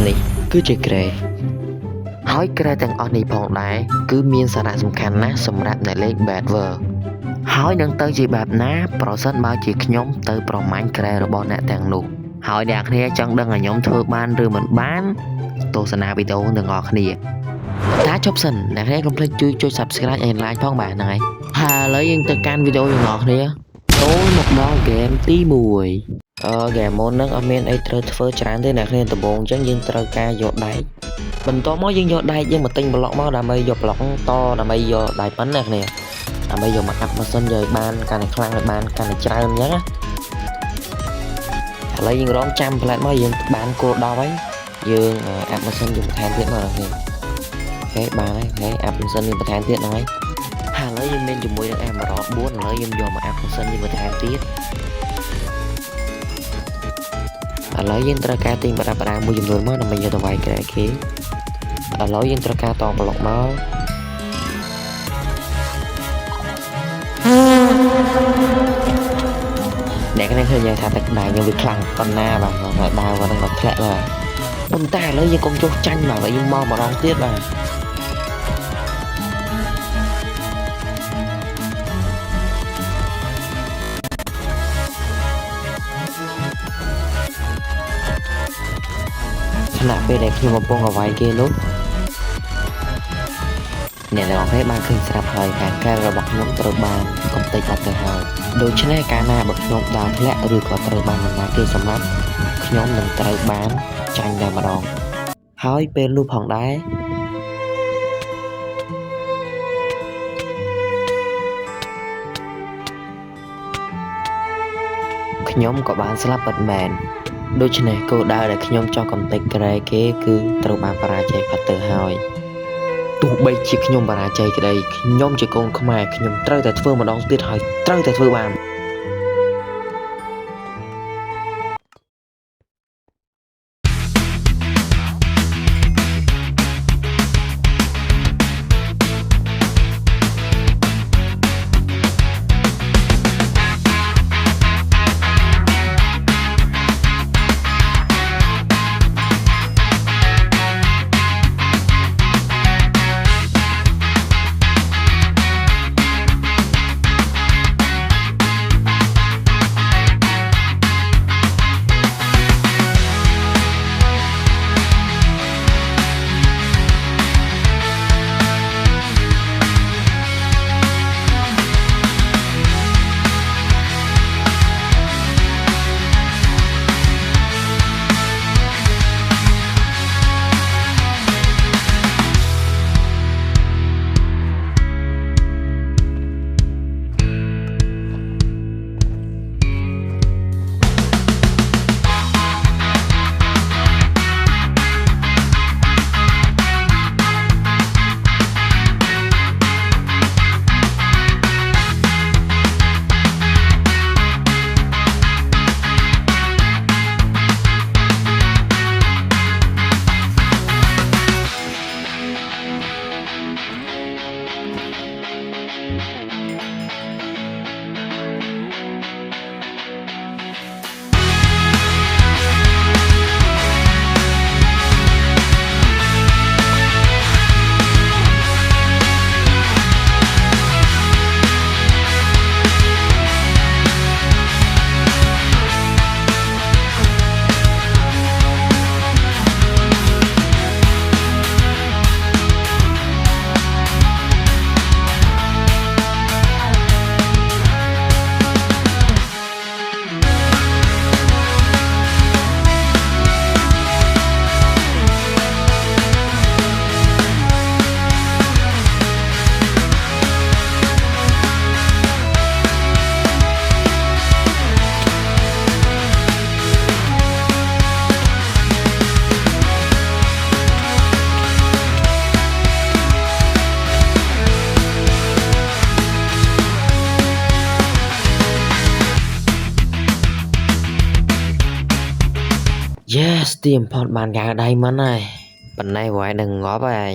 នេះគឺជាក្រែហើយក្រែទាំងអស់នេះផងដែរគឺមានសារៈសំខាន់ណាស់សម្រាប់អ្នកលេង Bedwars ហើយនឹងទៅជាបែបណាប្រសិនបើជាខ្ញុំទៅប្រមាញ់ក្រែរបស់អ្នកទាំងនោះហើយអ្នកគ្នាចង់ដឹងឲ្យខ្ញុំធ្វើបានឬមិនបានទស្សនាវីដេអូទាំងអស់គ្នាតែចប់សិនអ្នកគ្នាកុំភ្លេចជួយចុច Subscribe ឲ្យ Like ផងបាទហ្នឹងហើយឥឡូវយើងទៅកាន់វីដេអូទាំងអស់គ្នាចូលមកដល់ហ្គេមទី1ហ្គេមមុនហ្នឹងអត់មានអីត្រូវធ្វើច្រើនទេអ្នកគ្នាដំបូងអញ្ចឹងយើងត្រូវការយកដែកបន្ទាប់មកយើងយកដែកយើងមកទិញប្លុកមកដើម្បីយកប្លុកតដើម្បីយកដែកប៉ុណ្ណេះអ្នកគ្នាដើម្បីយកមកអាប់ម៉ាស៊ីនយកឲ្យបានកាន់តែខ្លាំងឲ្យបានកាន់តែច្រើនអញ្ចឹងណាឥឡូវយើងរងចាំផ្លែតមកយើងបានគោល10ហើយយើងអាប់ម៉ាស៊ីនយើងបន្ថែមទៀតមកអ្នកគ្នាអូខេបានហើយអូខេអាប់ម៉ាស៊ីនយើងបន្ថែមទៀតហ្នឹងហើយឥឡូវយើងមានជាមួយនឹង Emerald 4ឥឡូវយើងយកមកអាប់ម៉ាស៊ីនយើងបន្ថែមទៀតឥឡូវយើងត្រូវការទិញបារាមួយចំនួនមកដើម្បីយកទៅវាយក្រែគេឥឡូវយើងត្រូវការតប្លុកមកអ្នកគ្នាឃើញថាទឹកដៃយើងវាខ្លាំងប៉ុណ្ណាបាទដើរvàoនឹងធ្លាក់បាទប៉ុន្តែឥឡូវយើងកុំចុះចាញ់មកហើយយើងមកម្ដងទៀតបាទខណៈពេលដែលខ្ញុំកំពុងអវាយគេនោះអ្នកទាំងអស់គ្នាបានឃើញស្រាប់ហើយការកែរបស់ខ្ញុំត្រូវបានកំទេចបាត់ទៅហើយដូច្នេះកាលណាបើខ្ញុំដើរធ្លាក់ឬក៏ត្រូវបាននរណាគេសម្លាប់ខ្ញុំនឹងត្រូវបានចាញ់តែម្ដងហើយពេលនោះផងដែរខ្ញុំក៏បានស្លាប់ពិតមែនដូច្នេះគោលដៅដែលខ្ញុំចង់កំទេចក្រែគេគឺត្រូវបានបរាជ័យបាត់ទៅហើយទោះបីជាខ្ញុំបរាជ័យក្តីខ្ញុំជាកូនខ្មែរខ្ញុំត្រូវតែធ្វើម្ដងទៀតហើយត្រូវតែធ្វើបានYes ទីបំផុតបានកៅដៃមិនហើយប៉ុន្តែវាយនឹងងាប់ហើយ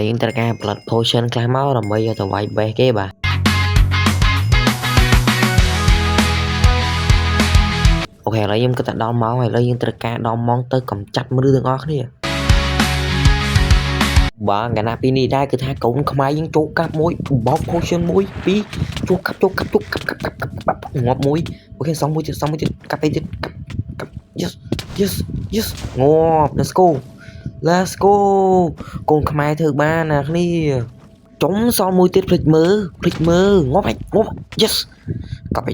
យើងត្រូវការផលិត potion ខ្លះមកដើម្បីយកទៅវាយ base គេបាទអូខេឥឡូវខ្ញុំគិតតែដល់ម៉ោងហើយឥឡូវយើងត្រូវការដល់ម៉ោងទៅកំចាត់មនុស្សទាំងអស់គ្នាបាទកណាពីនេះដែរគឺថាកូនខ្មែរយើងចូលកាប់មួយបោក potion 1 2ចូលកាប់ងាប់មួយអូខេសងមួយទៀតកាប់ទៅទៀតកាប់ yes ងាប់ let's go កូនខ្មែរធ្វើបានណាគ្នាចុំសល់មួយទៀតភ្លេចមើលងាប់ yes កាប់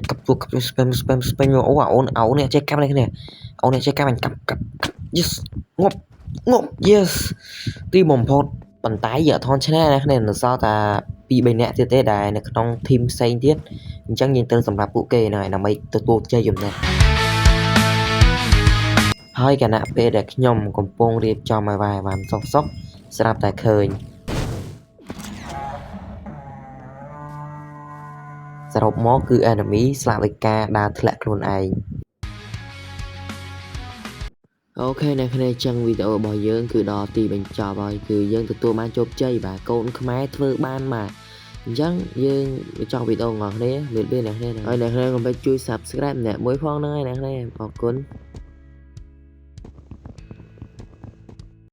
spam អូអូននេះចេះកាប់នេះគ្នាអូននេះចេះកាប់អញកាប់ yes ងាប់ yes ទីបំផុតប៉ុន្តែយកអត់ធន់ឈ្នះណាគ្នានៅសល់តែ2 3នាក់ទៀតទេដែលនៅក្នុង team ផ្សេងទៀតអញ្ចឹងយើងត្រូវសម្រាប់ពួកគេហ្នឹងហើយដើម្បីទទួលជ័យជំនះហើយគណៈពេលដែលខ្ញុំកំពុងរៀបចំឲ្យវាយបានសុកស្រាប់តែឃើញសរុបមកគឺ enemy ស្លាប់ដោយការដើរធ្លាក់ខ្លួនឯងអូខេអ្នកគ្នាចឹងវីដេអូរបស់យើងគឺដល់ទីបញ្ចប់ហើយគឺយើងទទួលបានជោគជ័យបាទកូនខ្មែរធ្វើបានបាទអញ្ចឹងយើងចង់វីដេអូរបស់អ្នកគ្នាលាអ្នកគ្នាហើយអ្នកគ្នាកុំភ្លេចជួយ Subscribe អ្នកមួយផងហ្នឹងហើយអ្នកគ្នាអរគុណ